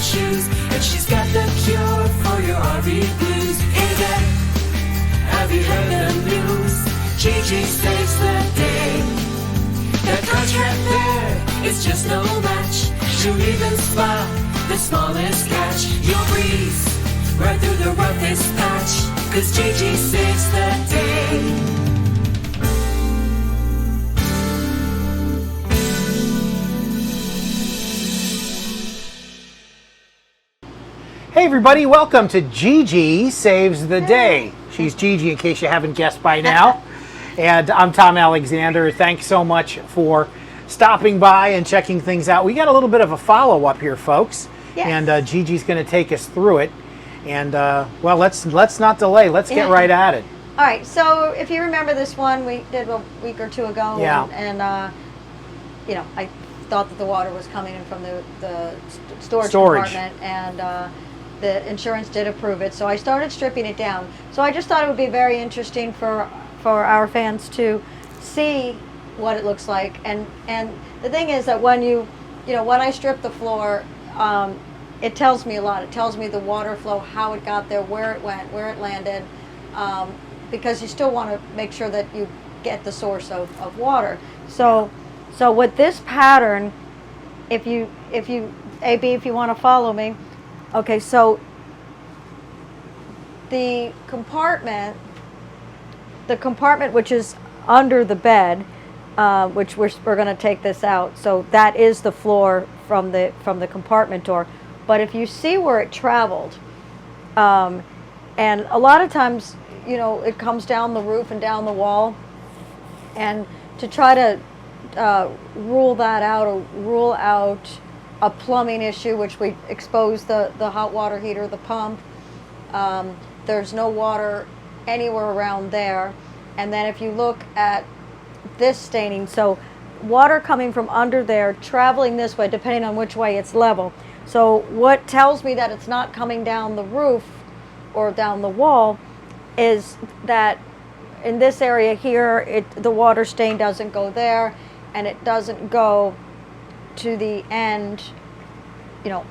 shoes, and she's got the cure for your RV blues. Hey there, have you heard the news? Gigi saves the day. That contract there is just no match. She'll even spot the smallest catch. You'll breeze right through the roughest patch, 'cause Gigi saves the day. Hey everybody, welcome to Gigi Saves the Day. She's Gigi, in case you haven't guessed by now. And I'm Tom Alexander. Thanks so much for stopping by and checking things out. We got a little bit of a follow-up here, folks. Yes. And Gigi's going to take us through it. And, well, let's not delay. Let's get right at it. All right, so if you remember this one, we did a week or two ago. Yeah. And you know, I thought that the water was coming in from the storage compartment. And the insurance did approve it, so I started stripping it down. So I just thought it would be very interesting for our fans to see what it looks like. And the thing is that when when I strip the floor, it tells me a lot. It tells me the water flow, how it got there, where it went, where it landed, because you still want to make sure that you get the source of water. So with this pattern, if you if you want to follow me. Okay, so the compartment which is under the bed, which we're going to take this out. So that is the floor from the compartment door. But if you see where it traveled, and a lot of times, it comes down the roof and down the wall, and to try to rule that out or rule out a plumbing issue, which we exposed the hot water heater, the pump. There's no water anywhere around there. And then if you look at this staining, so water coming from under there, traveling this way, depending on which way it's level. So what tells me that it's not coming down the roof or down the wall is that in this area here, the water stain doesn't go there, and it doesn't go to the end,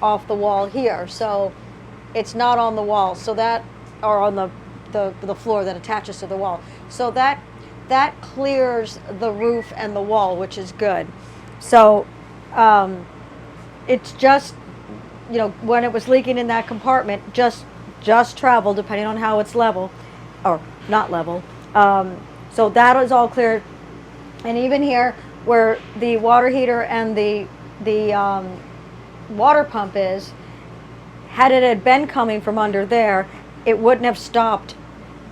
off the wall here. So it's not on the wall, so that, or on the floor that attaches to the wall. So that clears the roof and the wall, which is good. So it's just, when it was leaking in that compartment, just traveled, depending on how it's level or not level. So that is all clear. And even here, where the water heater and the water pump is, had it had been coming from under there, it wouldn't have stopped.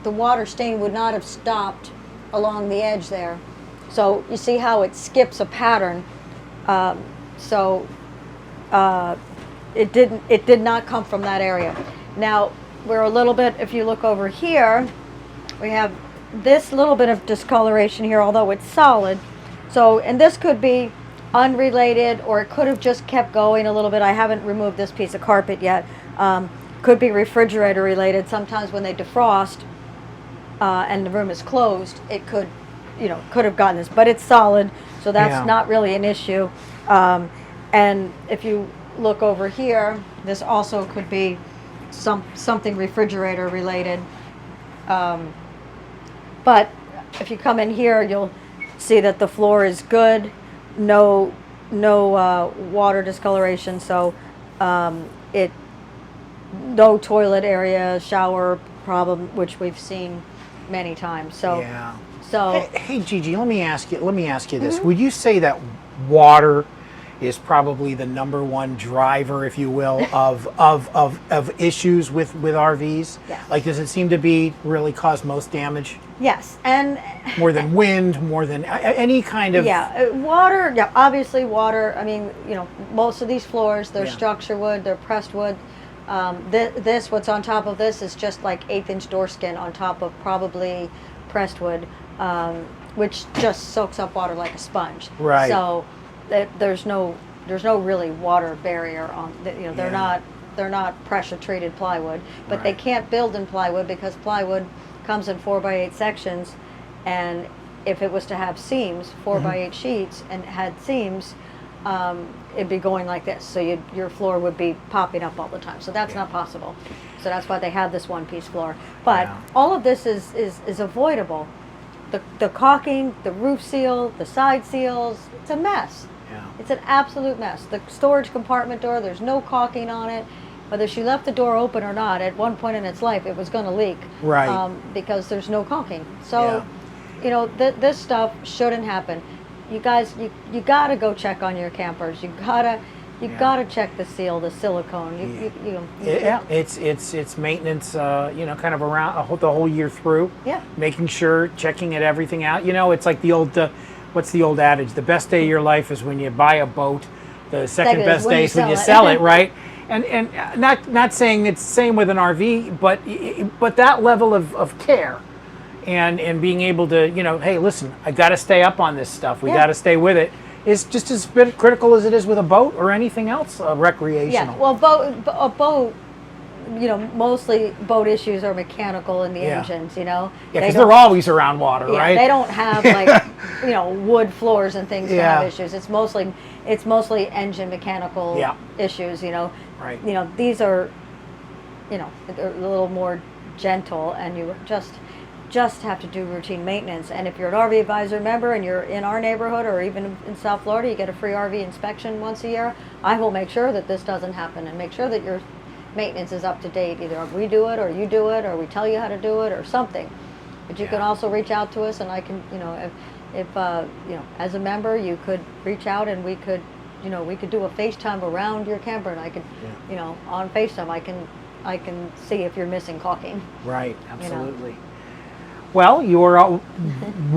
The water stain would not have stopped along the edge there. So you see how it skips a pattern. It did not come from that area. Now we're a little bit, if you look over here, we have this little bit of discoloration here, although it's solid. So, and this could be unrelated, or it could have just kept going a little bit. I haven't removed this piece of carpet yet. Could be refrigerator related. Sometimes when they defrost and the room is closed, it could have gotten this, but it's solid, so that's not really an issue. And if you look over here, this also could be something refrigerator related. But if you come in here, you'll see that the floor is good. No water discoloration, so no toilet area, shower problem, which we've seen many times. So Yeah. So Hey Gigi, let me ask you this. Would you say that water is probably the number one driver, if you will, of issues with RVs? Yes. Like, does it seem to be really cause most damage? yes, and More than wind, more than any kind of... water. Yeah, obviously water. I mean, most of these floors, they're Yeah. structure wood, they're pressed wood. What's on top of this is just like 1/8 door skin on top of probably pressed wood, which just soaks up water like a sponge. Right. So there's no really water barrier on. They're not pressure treated plywood, but Right. they can't build in plywood because plywood comes in 4x8 sections, and if it was to have seams, 4x8 sheets, and had seams, it'd be going like this. So your floor would be popping up all the time. So that's not possible. So that's why they have this one-piece floor. But all of this is avoidable. The caulking, the roof seal, the side seals, it's a mess. Yeah. It's an absolute mess. The storage compartment door, there's no caulking on it. Whether she left the door open or not, at one point in its life, it was going to leak. Right. Because there's no caulking. So, you know, this stuff shouldn't happen. You guys, you got to go check on your campers. You gotta check the seal, the silicone. It's maintenance. You know, kind of around the whole year through. Yeah. Making sure, checking everything out. You know, it's like the old. What's the old adage? The best day of your life is when you buy a boat. The second best day is when you sell it, right? And not saying it's the same with an RV, but that level of care, and being able to, you know, hey, listen, I got to stay up on this stuff. We got to stay with it. Is just as critical as it is with a boat or anything else recreational. Yeah, well, a boat, you know, mostly boat issues are mechanical in the engines, you know. Yeah, because they're always around water, right? They don't have like, you know, wood floors and things to have issues. It's mostly engine mechanical issues, you know. Right. You know, these are, you know, they're a little more gentle, and you just have to do routine maintenance. And if you're an RV Advisor member and you're in our neighborhood or even in South Florida, you get a free RV inspection once a year. I will make sure that this doesn't happen and make sure that your maintenance is up to date. Either we do it or you do it, or we tell you how to do it or something. But you can also reach out to us, and I can, you know, if you know, as a member, you could reach out and we could, you know, we could do a FaceTime around your camper, and I could, you know, on FaceTime I can see if you're missing caulking. Right, absolutely. You know? Well, you're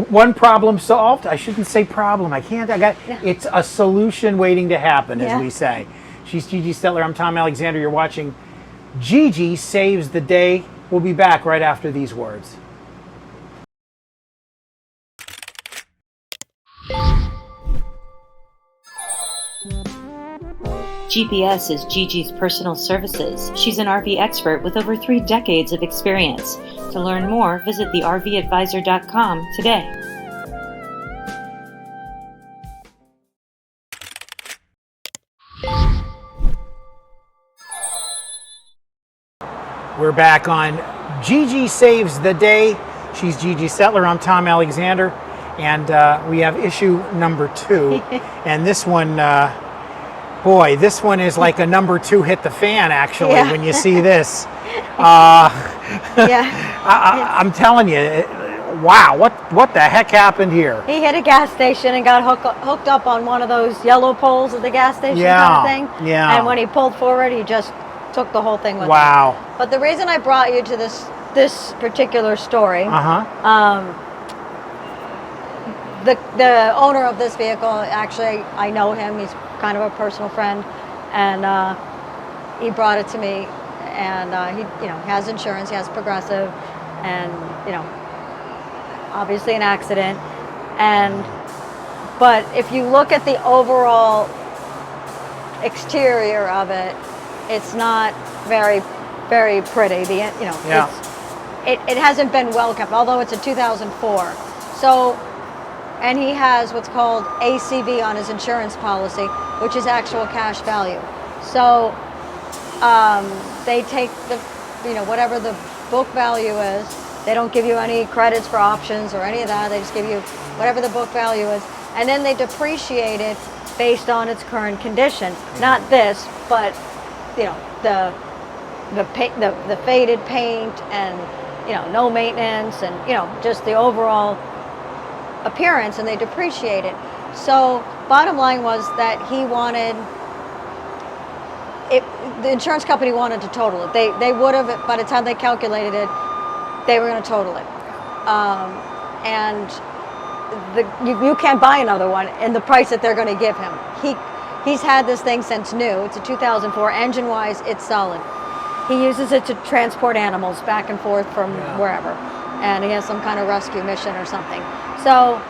one problem solved. I shouldn't say problem. It's a solution waiting to happen, as we say. She's Gigi Stetler. I'm Tom Alexander. You're watching Gigi Saves the Day. We'll be back right after these words. GPS is Gigi's personal services. She's an RV expert with over 3 decades of experience. To learn more, visit thervadvisor.com today. We're back on Gigi Saves the Day. She's Gigi Stetler. I'm Tom Alexander. And we have issue number 2. And this one... boy, this one is like a number 2 hit the fan, actually, when you see this. I'm telling you, wow, what the heck happened here? He hit a gas station and got hooked up on one of those yellow poles at the gas station kind of thing. Yeah. And when he pulled forward, he just took the whole thing with him. Wow. But the reason I brought you to this particular story, the owner of this vehicle, actually, I know him. He's kind of a personal friend, and he brought it to me, and he, you know, has insurance, he has Progressive, and, you know, obviously an accident, but if you look at the overall exterior of it, it's not very, very pretty. It hasn't been well kept, although it's a 2004. So. And he has what's called ACV on his insurance policy, which is actual cash value. So they take the, you know, whatever the book value is. They don't give you any credits for options or any of that. They just give you whatever the book value is, and then they depreciate it based on its current condition. Not this, but, you know, the faded paint, and, you know, no maintenance, and, you know, just the overall appearance, and they depreciate it. So bottom line was that he wanted it, the insurance company wanted to total it. They would have, by the time they calculated it, they were going to total it. And you can't buy another one in the price that they're going to give him. He's had this thing since new. It's a 2004. Engine wise, it's solid. He uses it to transport animals back and forth from wherever, and he has some kind of rescue mission or something. So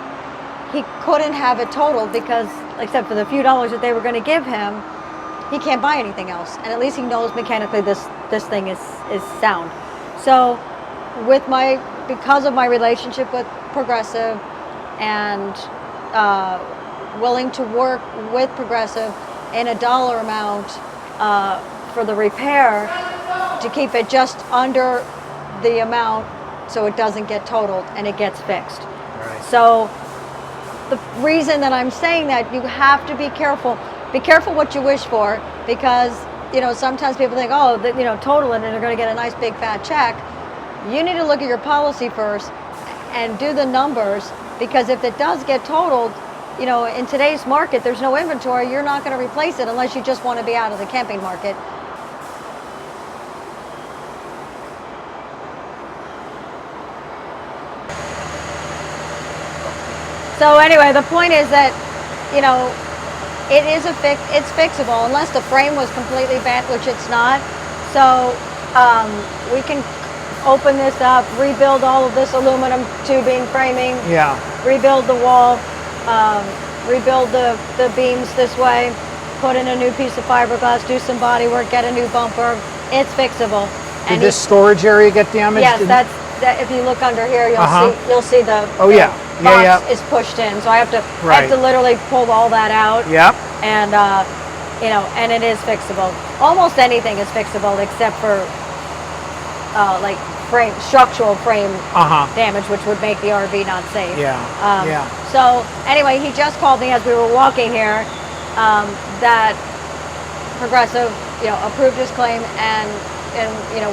he couldn't have it totaled because, except for the few dollars that they were going to give him, he can't buy anything else. And at least he knows mechanically this thing is sound. So because of my relationship with Progressive, and willing to work with Progressive in a dollar amount for the repair to keep it just under the amount so it doesn't get totaled and it gets fixed. Right. So the reason that I'm saying that, you have to be careful. Be careful what you wish for, because sometimes people think, oh, total it and they're going to get a nice big fat check. You need to look at your policy first and do the numbers, because if it does get totaled, in today's market, there's no inventory. You're not going to replace it unless you just want to be out of the camping market. So anyway, the point is that, it's fixable unless the frame was completely bent, which it's not. So we can open this up, rebuild all of this aluminum tubing framing, rebuild the wall, rebuild the beams this way, put in a new piece of fiberglass, do some body work, get a new bumper. It's fixable. Did this storage area get damaged? Yes, that. If you look under here, you'll see the box is pushed in. So I have to literally pull all that out. Yep. And and it is fixable. Almost anything is fixable except for like structural frame damage, which would make the RV not safe. So anyway, he just called me as we were walking here that Progressive, approved his claim, and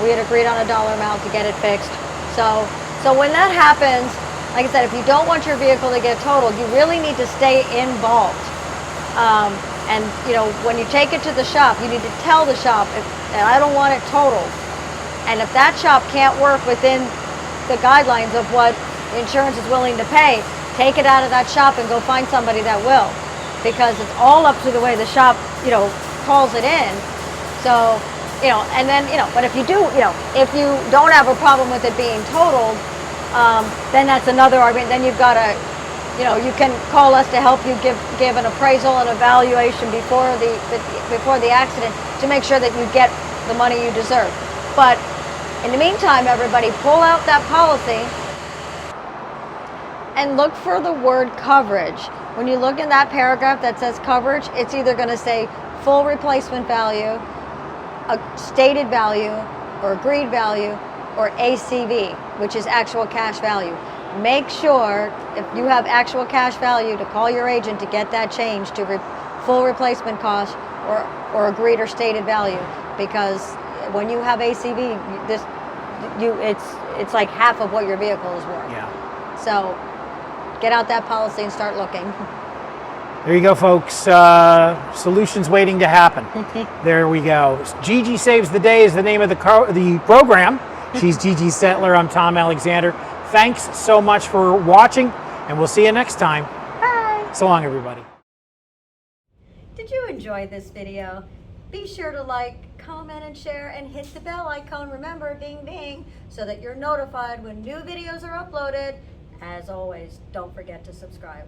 we had agreed on a dollar amount to get it fixed. So when that happens, like I said, if you don't want your vehicle to get totaled, you really need to stay involved. And when you take it to the shop, you need to tell the shop, I don't want it totaled. And if that shop can't work within the guidelines of what insurance is willing to pay, take it out of that shop and go find somebody that will, because it's all up to the way the shop, calls it in. So, and then, but if you do, if you don't have a problem with it being totaled, then that's another argument. Then you've got to, you can call us to help you give an appraisal and evaluation before the accident to make sure that you get the money you deserve. But in the meantime, everybody, pull out that policy and look for the word coverage. When you look in that paragraph that says coverage, it's either going to say full replacement value, a stated value, or agreed value, or ACV, which is actual cash value. Make sure, if you have actual cash value, to call your agent to get that changed to full replacement cost or agreed or stated value, because when you have ACV, it's like half of what your vehicle is worth. Yeah. So get out that policy and start looking. There you go, folks. Solutions waiting to happen. There we go. Gigi Saves the Day is the name of the program. She's Gigi Settler. I'm Tom Alexander. Thanks so much for watching, and we'll see you next time. Bye. So long, everybody. Did you enjoy this video? Be sure to like, comment, and share, and hit the bell icon. Remember, ding ding, so that you're notified when new videos are uploaded. As always, don't forget to subscribe.